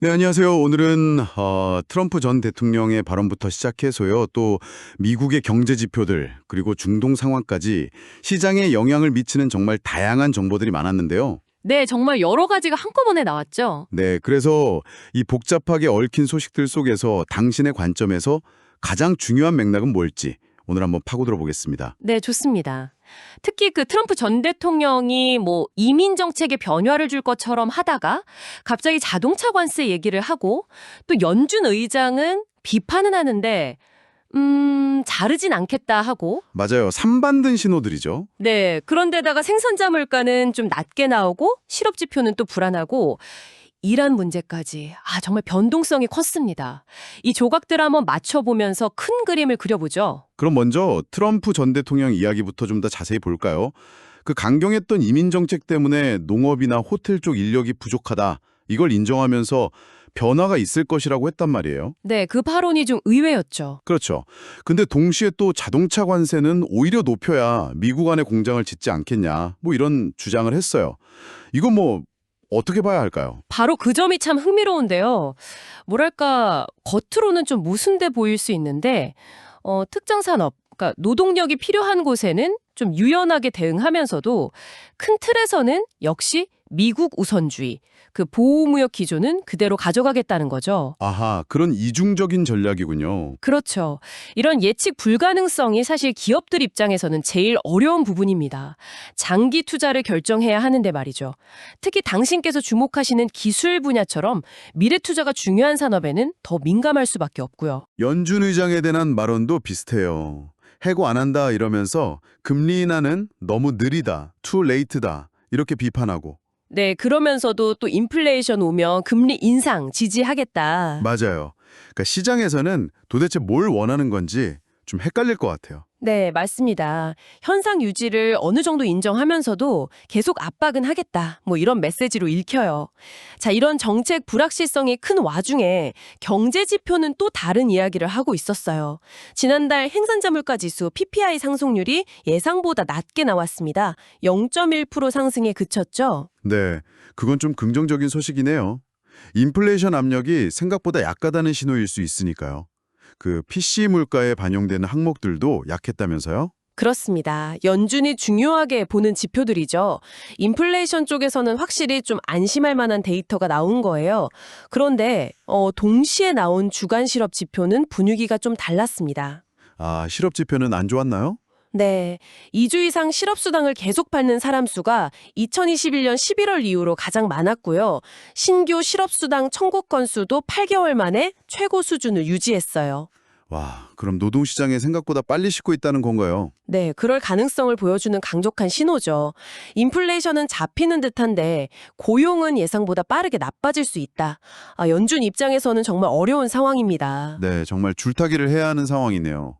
네, 안녕하세요. 오늘은 트럼프 전 대통령의 발언부터 시작해서요. 또 미국의 경제 지표들 그리고 중동 상황까지 시장에 영향을 미치는 정말 다양한 정보들이 많았는데요. 네, 정말 여러 가지가 한꺼번에 나왔죠. 네, 그래서 이 복잡하게 얽힌 소식들 속에서 당신의 관점에서 가장 중요한 맥락은 뭘지 오늘 한번 파고들어 보겠습니다. 네, 좋습니다. 특히 그 트럼프 전 대통령이 이민 정책에 변화를 줄 것처럼 하다가 갑자기 자동차 관세 얘기를 하고 또 연준 의장은 비판은 하는데 자르진 않겠다 하고 맞아요. 삼반든 신호들이죠. 네, 그런데다가 생산자 물가는 좀 낮게 나오고 실업 지표는 또 불안하고 이란 문제까지 정말 변동성이 컸습니다. 이 조각들 한번 맞춰보면서 큰 그림을 그려보죠. 그럼 먼저 트럼프 전 대통령 이야기부터 좀 더 자세히 볼까요? 그 강경했던 이민 정책 때문에 농업이나 호텔 쪽 인력이 부족하다. 이걸 인정하면서 변화가 있을 것이라고 했단 말이에요. 네, 그 발언이 좀 의외였죠. 그렇죠. 근데 동시에 또 자동차 관세는 오히려 높여야 미국 안에 공장을 짓지 않겠냐. 뭐 이런 주장을 했어요. 이거 뭐 어떻게 봐야 할까요? 바로 그 점이 참 흥미로운데요. 뭐랄까, 겉으로는 좀 모순돼 보일 수 있는데, 특정 산업, 그러니까 노동력이 필요한 곳에는 좀 유연하게 대응하면서도 큰 틀에서는 역시 미국 우선주의, 그 보호무역 기조는 그대로 가져가겠다는 거죠. 아하, 그런 이중적인 전략이군요. 그렇죠. 이런 예측 불가능성이 사실 기업들 입장에서는 제일 어려운 부분입니다. 장기 투자를 결정해야 하는데 말이죠. 특히 당신께서 주목하시는 기술 분야처럼 미래 투자가 중요한 산업에는 더 민감할 수밖에 없고요. 연준 의장에 대한 발언도 비슷해요. 해고 안 한다 이러면서 금리 인하는 너무 느리다, too late다 이렇게 비판하고. 네, 그러면서도 또 인플레이션 오면 금리 인상 지지하겠다. 맞아요. 그러니까 시장에서는 도대체 뭘 원하는 건지 좀 헷갈릴 것 같아요. 네, 맞습니다. 현상 유지를 어느 정도 인정하면서도 계속 압박은 하겠다. 이런 메시지로 읽혀요. 자, 이런 정책 불확실성이 큰 와중에 경제 지표는 또 다른 이야기를 하고 있었어요. 지난달 생산자 물가 지수 PPI 상승률이 예상보다 낮게 나왔습니다. 0.1% 상승에 그쳤죠. 네, 그건 좀 긍정적인 소식이네요. 인플레이션 압력이 생각보다 약하다는 신호일 수 있으니까요. 그 PC 물가에 반영되는 항목들도 약했다면서요? 그렇습니다. 연준이 중요하게 보는 지표들이죠. 인플레이션 쪽에서는 확실히 좀 안심할 만한 데이터가 나온 거예요. 그런데 동시에 나온 주간 실업 지표는 분위기가 좀 달랐습니다. 아, 실업 지표는 안 좋았나요? 네, 2주 이상 실업수당을 계속 받는 사람 수가 2021년 11월 이후로 가장 많았고요. 신규 실업수당 청구 건수도 8개월 만에 최고 수준을 유지했어요. 와, 그럼 노동시장에 생각보다 빨리 식고 있다는 건가요? 네, 그럴 가능성을 보여주는 강력한 신호죠. 인플레이션은 잡히는 듯한데 고용은 예상보다 빠르게 나빠질 수 있다. 연준 입장에서는 정말 어려운 상황입니다. 네, 정말 줄타기를 해야 하는 상황이네요.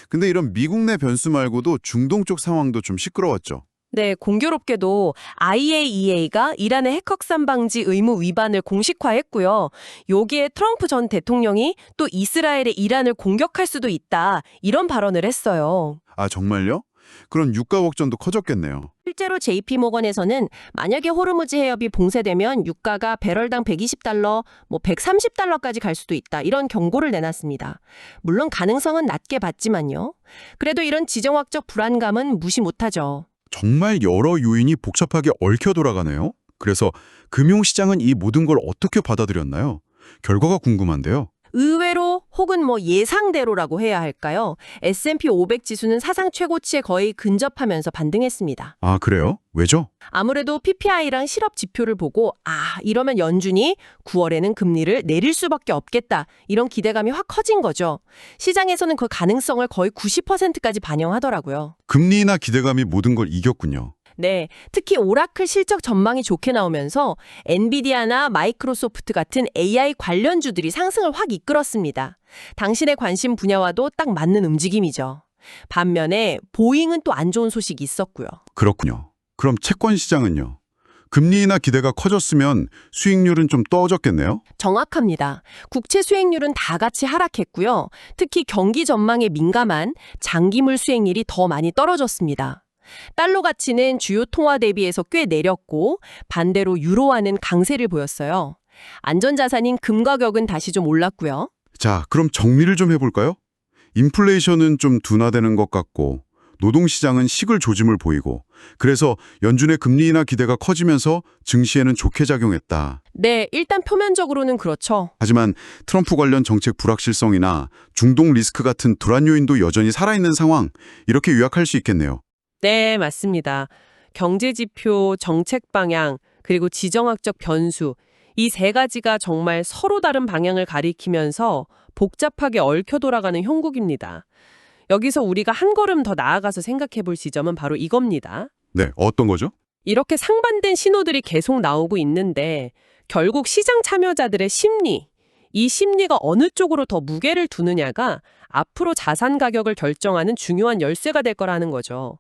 근데 이런 미국 내 변수 말고도 중동 쪽 상황도 좀 시끄러웠죠. 네, 공교롭게도 IAEA가 이란의 핵확산 방지 의무 위반을 공식화했고요. 여기에 트럼프 전 대통령이 또 이스라엘의 이란을 공격할 수도 있다. 이런 발언을 했어요. 아, 정말요? 그럼 유가 걱정도 커졌겠네요. 실제로 JP모건에서는 만약에 호르무즈 해협이 봉쇄되면 유가가 배럴당 120달러, 130달러까지 갈 수도 있다. 이런 경고를 내놨습니다. 물론 가능성은 낮게 봤지만요. 그래도 이런 지정학적 불안감은 무시 못하죠. 정말 여러 요인이 복잡하게 얽혀 돌아가네요. 그래서 금융시장은 이 모든 걸 어떻게 받아들였나요? 결과가 궁금한데요. 의외로 혹은 예상대로라고 해야 할까요? S&P 500 지수는 사상 최고치에 거의 근접하면서 반등했습니다. 아, 그래요? 왜죠? 아무래도 PPI랑 실업 지표를 보고 이러면 연준이 9월에는 금리를 내릴 수밖에 없겠다. 이런 기대감이 확 커진 거죠. 시장에서는 그 가능성을 거의 90%까지 반영하더라고요. 금리나 기대감이 모든 걸 이겼군요. 네, 특히 오라클 실적 전망이 좋게 나오면서 엔비디아나 마이크로소프트 같은 AI 관련주들이 상승을 확 이끌었습니다. 당신의 관심 분야와도 딱 맞는 움직임이죠. 반면에 보잉은 또 안 좋은 소식이 있었고요. 그렇군요. 그럼 채권 시장은요? 금리나 기대가 커졌으면 수익률은 좀 떨어졌겠네요? 정확합니다. 국채 수익률은 다 같이 하락했고요. 특히 경기 전망에 민감한 장기물 수익률이 더 많이 떨어졌습니다. 달러 가치는 주요 통화 대비해서 꽤 내렸고 반대로 유로화는 강세를 보였어요. 안전자산인 금 가격은 다시 좀 올랐고요. 자, 그럼 정리를 좀 해볼까요? 인플레이션은 좀 둔화되는 것 같고 노동시장은 식을 조짐을 보이고 그래서 연준의 금리 인하 기대가 커지면서 증시에는 좋게 작용했다. 네, 일단 표면적으로는 그렇죠. 하지만 트럼프 관련 정책 불확실성이나 중동 리스크 같은 불안 요인도 여전히 살아있는 상황, 이렇게 요약할 수 있겠네요. 네, 맞습니다. 경제 지표, 정책 방향, 그리고 지정학적 변수, 이 세 가지가 정말 서로 다른 방향을 가리키면서 복잡하게 얽혀 돌아가는 형국입니다. 여기서 우리가 한 걸음 더 나아가서 생각해 볼 지점은 바로 이겁니다. 네, 어떤 거죠? 이렇게 상반된 신호들이 계속 나오고 있는데 결국 시장 참여자들의 심리, 이 심리가 어느 쪽으로 더 무게를 두느냐가 앞으로 자산 가격을 결정하는 중요한 열쇠가 될 거라는 거죠.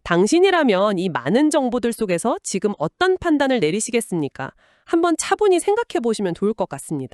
당신이라면 이 많은 정보들 속에서 지금 어떤 판단을 내리시겠습니까? 한번 차분히 생각해 보시면 좋을 것 같습니다.